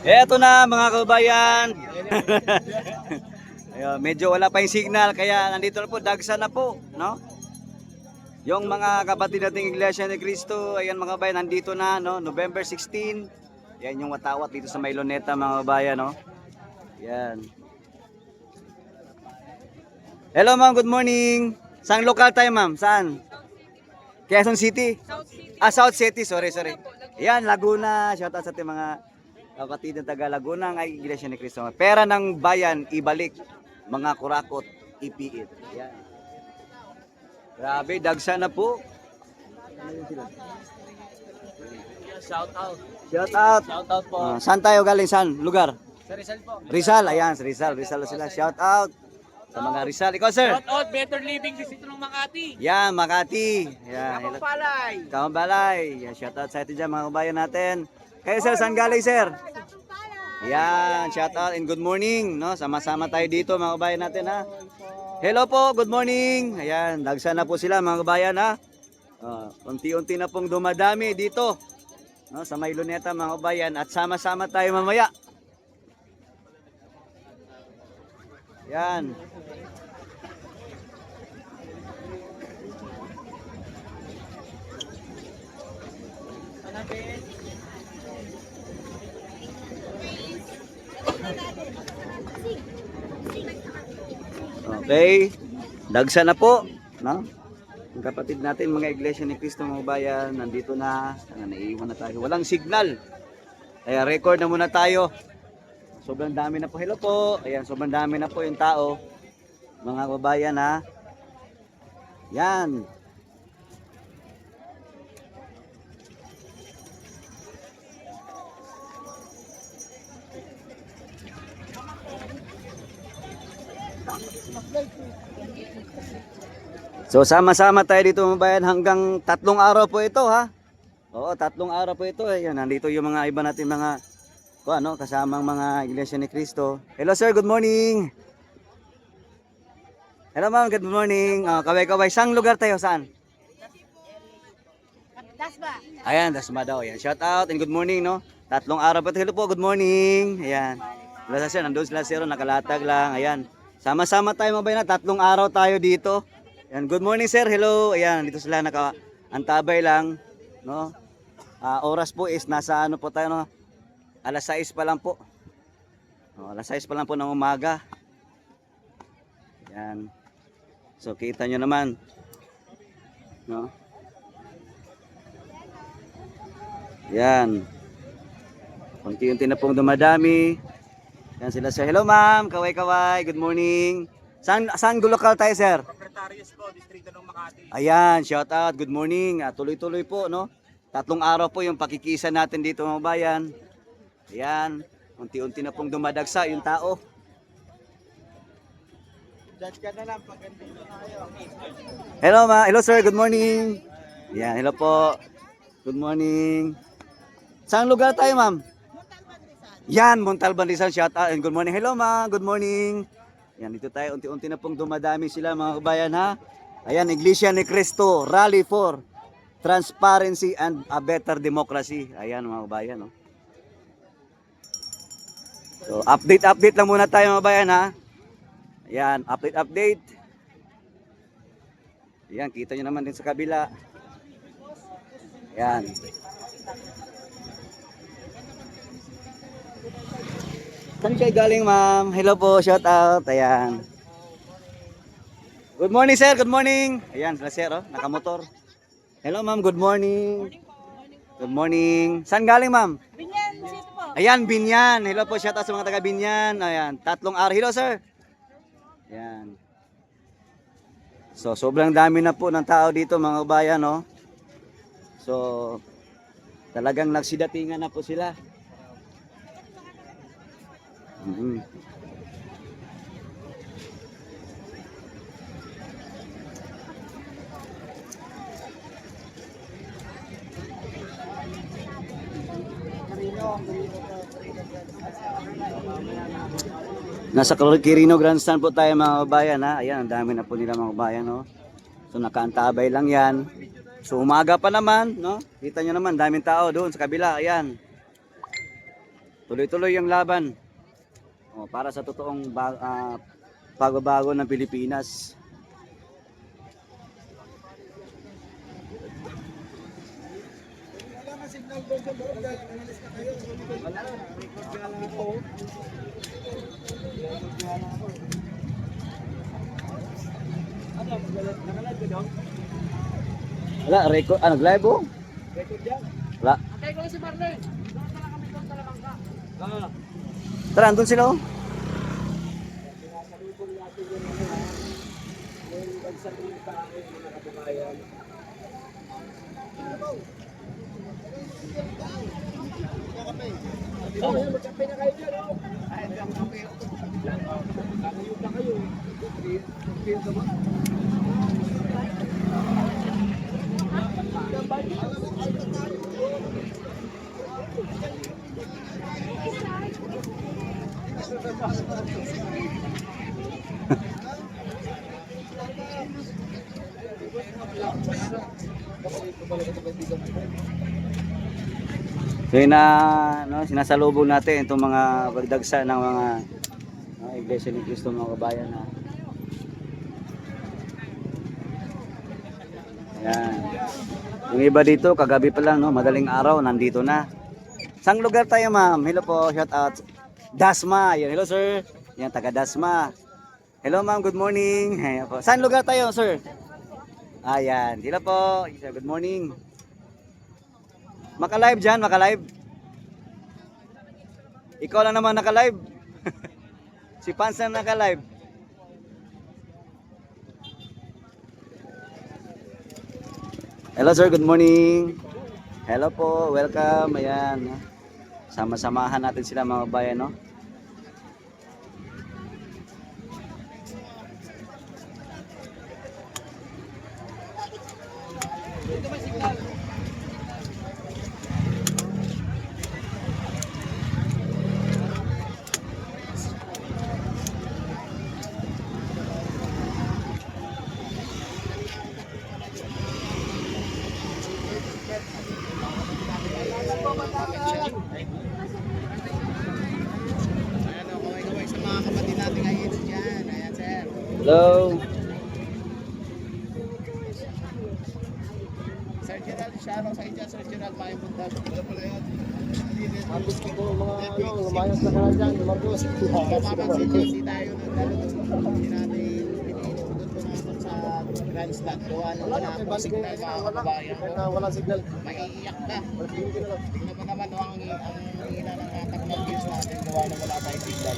Eto na mga kabayan. Ayun, medyo wala pa yung signal kaya nandito na po, dagsa na po, no? Yung mga kapatid nating Iglesia ni Cristo, ayan mga kabayan, nandito na, no? November 16. Yan yung watawat dito sa Mayloneta mga kabayan, no? Yan. Hello ma'am, good morning. Saan local tayo ma'am? Saan? Quezon City? South City. South City, sorry. Ayan, Laguna. Shoutout sa ating mga kapatid ng taga Laguna ng Iglesia ni Cristo. Pera ng bayan, ibalik. Mga kurakot, ipiit. Ayan. Grabe, dagsa na po. Shout out. Shout out Po. saan tayo galing? Saan? Lugar? Sa Rizal po. Rizal, ayan, sa Rizal sila. Shout out sa mga Rizal. Ikaw sir? Shout out, Better Living Distrito ng Makati. Yan, Makati. Yan. Kapambalay. Kamalay. Yan, shout out sa atin dyan mga kabayan natin. Kayo sir, saan galing sir? Yan, shout out and good morning. No? Sama-sama tayo dito mga kabayan natin ha. Hello po, good morning. Ayan, dagsa na po sila mga kabayan ha. Unti-unti na pong dumadami dito. No, sa Mayloneta mga kabayan at sama-sama tayo mamaya. Yan. Okay. Dagsa na po, no? Ang kapatid natin mga Iglesia ni Cristo mga bayan, nandito na, naiiwan na tayo. Walang signal. Kaya record na muna tayo. Sobrang dami na po. Hello po. Ayan, sobrang dami na po yung tao. Mga kabayan ha. Yan. So sama-sama tayo dito mga bayan hanggang 3 araw po ito ha. Oo, 3 araw po ito. Ayan, nandito yung mga iba natin mga kasamang mga Iglesia ni Cristo. Hello sir, good morning. Hello ma'am, good morning. Kaway-kaway, saan lugar tayo? Saan? Dasma. Ayan, Dasma daw. Ayan, shout out and good morning, no? 3 araw po ito. Hello po, good morning. Ayan. Hello sir, nandun sila sir, nakalatag lang. Ayan. Sama-sama tayo mga bayan, 3 araw tayo dito. Ayan, good morning sir, hello. Ayan, dito sila naka-antabay lang, no? Oras po is nasa ano po tayo, no? Alas 6 pa lang po. Alas 6 pa lang po ng umaga. Ayan. So kita nyo naman, no? Ayan. Unti-unti na pong dumadami. Ayan sila sir. Hello ma'am, kaway-kaway, good morning. Saan lokal tayo sir? Secretariat po, Distrito ng Makati. Ayan, shout out, good morning. Tuloy-tuloy po, no? 3 araw po yung pakikisa natin dito mga bayan. Ayan, unti-unti na pong dumadagsa yung tao. Judge ka na lang pag andito tayo. Hello sir, good morning. Ayan, hello po. Good morning. Saan lugar tayo ma'am? Yan, Montalban Rizal, shout out and good morning. Hello ma'am, good morning. Yan, dito tayo, unti-unti na pong dumadami sila mga kabayan ha. Ayan, Iglesia ni Cristo, Rally for Transparency and a Better Democracy. Ayan mga kabayan, no? So, update lang muna tayo mga kabayan ha. Ayan, update. Ayan, kita nyo naman din sa kabila. Ayan. Saan kayo galing ma'am? Hello po, shout out. Ayan. Good morning sir, good morning. Ayan, sila sir, nakamotor. Hello ma'am, good morning. Good morning. Saan galing ma'am? Binyan, City po. Ayan, Binyan. Hello po, shout out sa mga taga Binyan. Ayan, 3 araw. Hello sir. Ayan. So, sobrang dami na po ng tao dito mga kabayan, no? So, talagang nagsidatingan na po sila. Nasa Quirino Grandstand po tayo mga kabayan ha. Ayan, ang dami na po nila mga kabayan, no? So nakaantabay lang yan. So umaga pa naman, no? Kita nyo naman, daming tao doon sa kabila. Ayan. Tuloy-tuloy yung laban. Para sa totoong pagbabago ng Pilipinas. Wala, record, nag-live oh? Wala. Antay ko si Marlene. Doon pala kami doon talagang ka. Tara, andun sila oh. Magkape na kayo dyan, oh. Ay, ang kape. Kakayod na kayo. So yun na, no, sinasalubong natin itong mga pagdagsa ng mga Iglesia ni Cristo mga kabayan na. Ayan. Yung iba dito, kagabi pa lang, no, madaling araw, nandito na. Saan lugar tayo, ma'am? Hello po, shout out. Dasma, yan. Hello, sir. Yan, taga Dasma. Hello, ma'am, good morning. Ayan po. Saan lugar tayo, sir? Ayan, hello po. Good morning. Maka-live dyan, maka-live. Ikaw lang naman naka-live. Si Pans na naka-live. Hello sir, good morning. Hello po, welcome. Ayan. Sama-samahan natin sila mga bayan, no? Ayan, oh, kaway-kaway sa mga kapatid natin ngayon dyan. Ayan, sir. Hello. Sir Gerald, shoutout sa inyo, Sir Gerald, mayang bundag. Wala pala yan. Gusto ko mga lumayas na ka dyan, lumagos. Mapapansin nyo, hindi tayo naglalaro. Hindi natin pinipindot pumasok sa grand slot. Gawa ng wala po signal mga kababayan ko. Wala signal. Maiiyak ka. Tingnan mo naman ang hila ng takmal views natin. Gawa ng wala tayong signal.